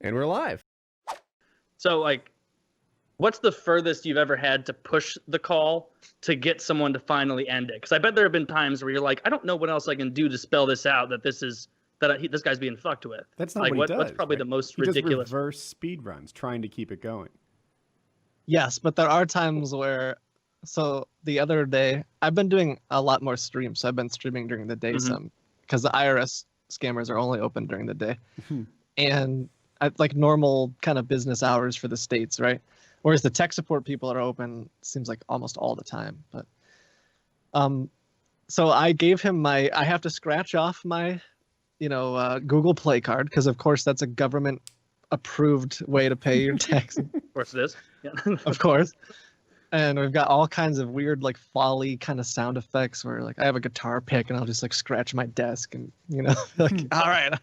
And we're live. So, like, what's the furthest you've ever had to push the call to get someone to finally end it? Because I bet there have been times where you're like, I don't know what else I can do to spell this out, that this guy's being fucked with. That's not like, what he does. What's probably right? the most he ridiculous? Does reverse speed runs, trying to keep it going. Yes, but there are times where, so the other day, I've been doing a lot more streams. So I've been streaming during the day some, because the IRS scammers are only open during the day. And at like normal kind of business hours for the States, right? Whereas the tech support people are open, seems like almost all the time. But so I gave him I have to scratch off my, Google Play card, because of course that's a government approved way to pay your taxes. Of course it is. Yeah. Of course. And we've got all kinds of weird, like, folly kind of sound effects where, like, I have a guitar pick and I'll just, like, scratch my desk and, like, all right.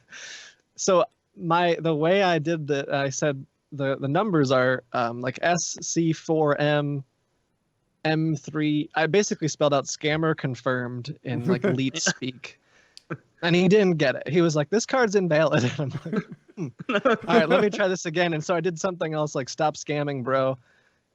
So the way I did that, I said the numbers are like SC4M M3. I basically spelled out scammer confirmed in, like, leet speak. And he didn't get it. He was like, this card's invalid. And I'm like, all right, let me try this again. And so I did something else, like, stop scamming, bro.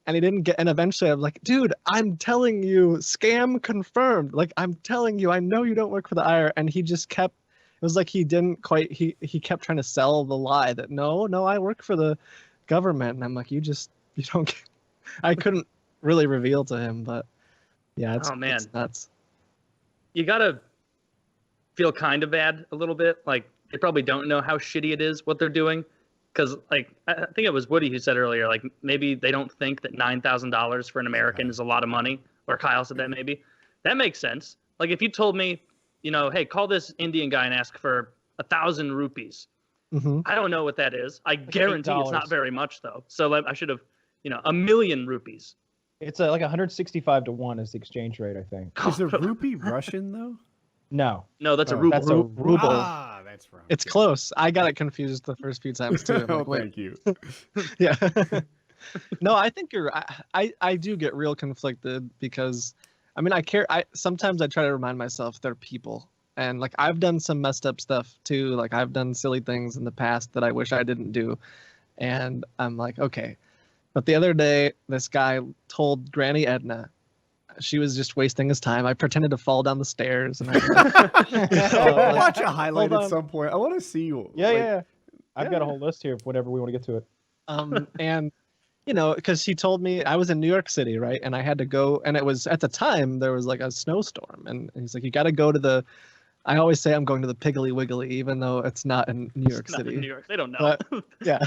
And he didn't get, and eventually I'm like, dude, I'm telling you, scam confirmed. Like, I'm telling you, I know you don't work for the IRS. And he just kept, it was like he didn't quite, he kept trying to sell the lie that, no, I work for the government. And I'm like, you don't get, I couldn't really reveal to him, but yeah, it's nuts. You gotta feel kind of bad a little bit. Like, they probably don't know how shitty it is, what they're doing. Because, like, I think it was Woody who said earlier, like, maybe they don't think that $9,000 for an American is a lot of money. Or Kyle said that maybe. That makes sense. Like, if you told me, hey, call this Indian guy and ask for 1,000 rupees. I don't know what that is. I guarantee it's not very much, though. So like, I should have, 1,000,000 rupees. It's like 165 to 1 is the exchange rate, I think. Is a rupee Russian, though? No, that's a ruble. That's a ruble. Ah, that's wrong. It's close. I got it confused the first few times too. Oh, thank you. Yeah. No, I think I do get real conflicted because, I mean, I care. Sometimes I try to remind myself they're people, and like I've done some messed up stuff too. Like I've done silly things in the past that I wish I didn't do, and I'm like, okay. But the other day, this guy told Granny Edna. She was just wasting his time. I pretended to fall down the stairs. And I'll watch a highlight at some point. I want to see you. Yeah. I've got a whole list here whenever we want to get to it. And, because he told me I was in New York City, right? And I had to go. And it was, at the time, there was like a snowstorm. And he's like, you got to go to I always say I'm going to the Piggly Wiggly, even though it's not in New York City. Not in New York. They don't know. But, yeah.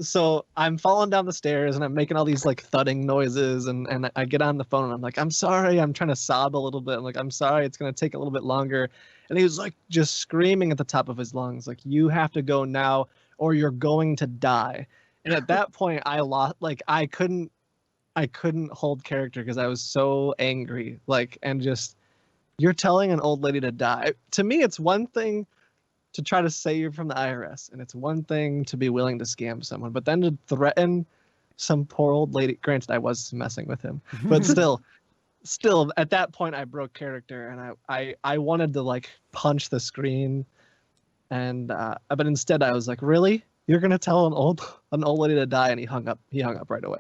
So I'm falling down the stairs and I'm making all these like thudding noises and I get on the phone and I'm like, I'm sorry. I'm trying to sob a little bit. I'm like, I'm sorry. It's going to take a little bit longer. And he was like just screaming at the top of his lungs, like, you have to go now or you're going to die. And at that point I lost, like, I couldn't hold character because I was so angry. Like, and just, you're telling an old lady to die. To me, it's one thing to try to save you from the IRS, and it's one thing to be willing to scam someone, but then to threaten some poor old lady. Granted, I was messing with him, but still, at that point, I broke character, and I wanted to like punch the screen, and but instead, I was like, really, you're gonna tell an old lady to die? And he hung up right away.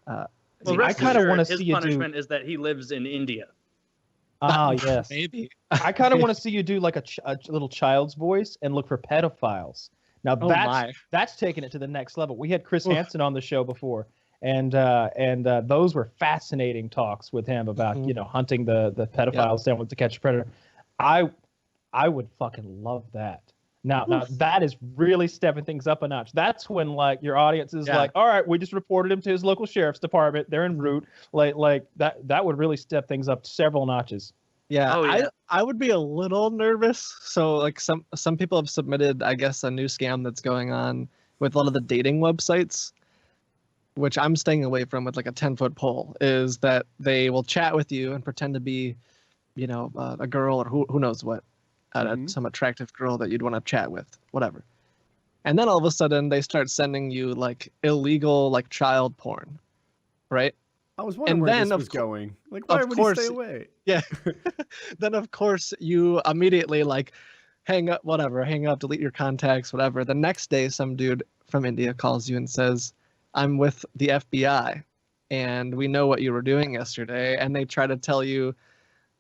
I kind of want to see you do. His punishment is that he lives in India. Ah, yes. Maybe. I kind of want to see you do like a little child's voice and look for pedophiles. Now that's taking it to the next level. We had Chris Hansen on the show before, and those were fascinating talks with him about hunting the pedophiles down with To Catch a Predator. I would fucking love that. Now that is really stepping things up a notch. That's when like your audience is like, all right, we just reported him to his local sheriff's department. They're en route. Like that would really step things up several notches. Yeah, I would be a little nervous. So like some people have submitted, I guess, a new scam that's going on with a lot of the dating websites, which I'm staying away from with like a 10-foot pole, is that they will chat with you and pretend to be, a girl or who knows what. Some attractive girl that you'd want to chat with, whatever. And then all of a sudden they start sending you like illegal like child porn, right? I was wondering where this was going. Like, why would he stay away? Yeah. Then of course you immediately like hang up, whatever, hang up, delete your contacts, whatever. The next day, some dude from India calls you and says, I'm with the FBI and we know what you were doing yesterday. And they try to tell you,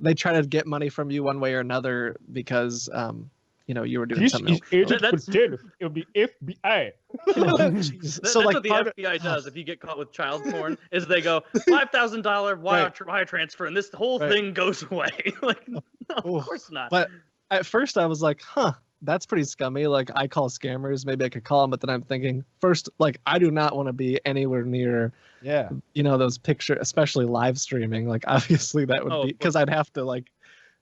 they try to get money from you one way or another because, you were doing something. It'll be FBI. That's what the FBI does if you get caught with child porn, is they go, $5,000 wire transfer, and this whole thing goes away. Like, no, of course not. But at first I was like, that's pretty scummy. Like, I call scammers, maybe I could call them, but then I'm thinking, first, like, I do not want to be anywhere near, those pictures, especially live streaming. Like, obviously that would be, because I'd have to, like,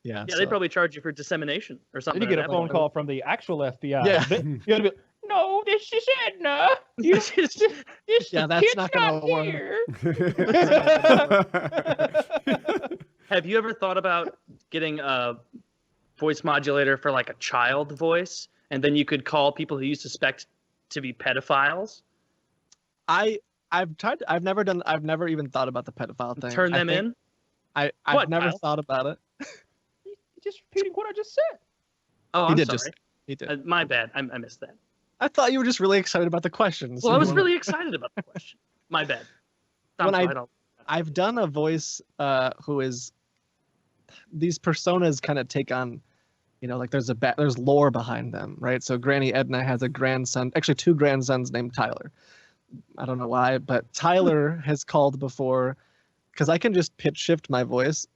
yeah, they'd probably charge you for dissemination or something. Then you get a phone call from the actual FBI. Yeah. You gotta be, no, this is Edna. This that's not gonna work. Have you ever thought about getting a voice modulator for like a child voice, and then you could call people who you suspect to be pedophiles? I've tried. I've never even thought about the pedophile thing. Turn them in. I've never thought about it. Just repeating what I just said. Oh, I'm sorry. He did. My bad. I missed that. I thought you were just really excited about the questions. Well, I was really excited about the question. My bad. I've done a voice who is, these personas kind of take on, like there's lore behind them, right? So Granny Edna has a grandson, actually 2 grandsons named Tyler. I don't know why, but Tyler has called before because I can just pitch shift my voice.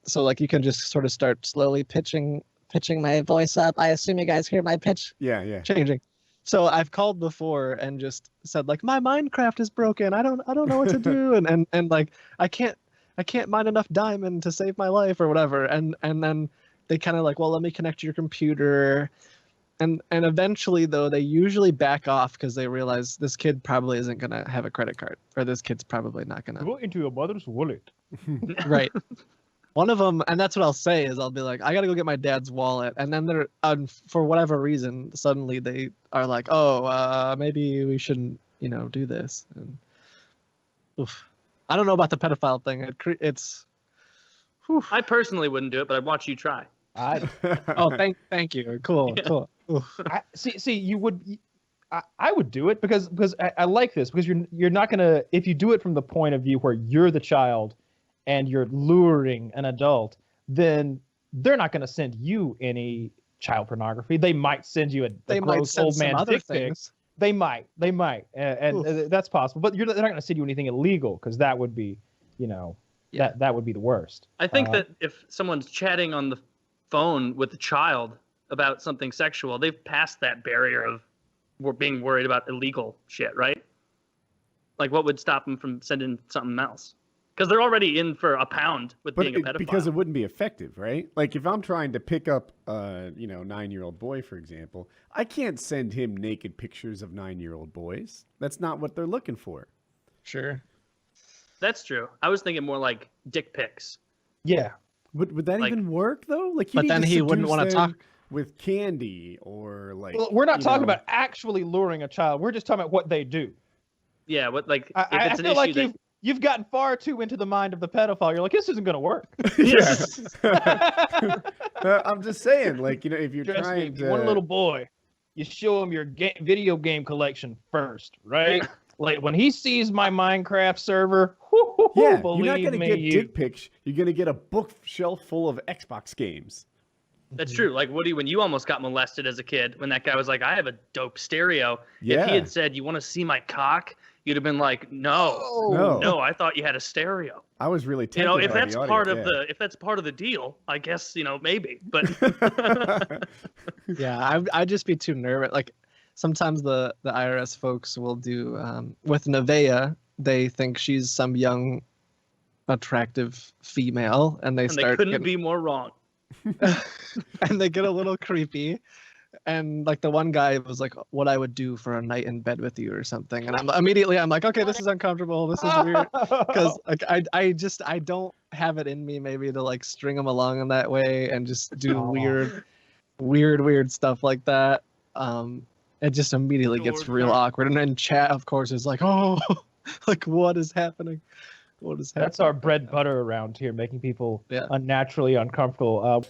So like you can just sort of start slowly pitching my voice up. I assume you guys hear my pitch changing. So I've called before and just said like, my Minecraft is broken. I don't know what to do. and like I can't mine enough diamond to save my life or whatever. And then they kind of like, well, let me connect to your computer. And eventually though, they usually back off because they realize this kid probably isn't going to have a credit card, or this kid's probably not going to go into your mother's wallet. Right. One of them, and that's what I'll say, is I'll be like, I gotta go get my dad's wallet, and then they're, for whatever reason, suddenly they are like, maybe we shouldn't, do this. And, I don't know about the pedophile thing. It's. Whew. I personally wouldn't do it, but I'd watch you try. Thank you. Cool. You would. I would do it because I like this, because you're not gonna, if you do it from the point of view where you're the child and you're luring an adult, then they're not going to send you any child pornography. They might send you a gross old man dick pic. They might, and that's possible. But they're not going to send you anything illegal, because that would be, that would be the worst. I think that if someone's chatting on the phone with a child about something sexual, they've passed that barrier of being worried about illegal shit, right? Like, what would stop them from sending something else? Because they're already in for a pound with being a pedophile. Because it wouldn't be effective, right? Like if I'm trying to pick up a 9-year-old boy, for example, I can't send him naked pictures of 9-year-old boys. That's not what they're looking for. Sure. That's true. I was thinking more like dick pics. Yeah. Would that even work though? Like, but then he wouldn't want to talk with candy or like. Well, we're not talking about actually luring a child. We're just talking about what they do. Yeah, what like if I it's an feel issue like you've gotten far too into the mind of the pedophile. You're like, this isn't going to work. I'm just saying, like, if you're trying to... One little boy, you show him your video game collection first, right? Like, when he sees my Minecraft server, you're not going to get dick pics. You're going to get a bookshelf full of Xbox games. That's true. Like, Woody, when you almost got molested as a kid, when that guy was like, I have a dope stereo. Yeah. If he had said, you want to see my cock? You'd have been like, no, I thought you had a stereo. I was really tempted if that's part of if that's part of the deal, I guess, maybe. But yeah, I'd just be too nervous. Like sometimes the IRS folks will do with Nevaeh, they think she's some young, attractive female, and they couldn't be more wrong. And they get a little creepy. And like the one guy was like, what I would do for a night in bed with you or something. And I'm like, okay, this is uncomfortable. This is weird. Because like I don't have it in me maybe to like string them along in that way and just do weird stuff like that. It just immediately gets real awkward. And then chat, of course, is like, oh, like what is happening? What is happening? That's our bread and butter around here, making people unnaturally uncomfortable.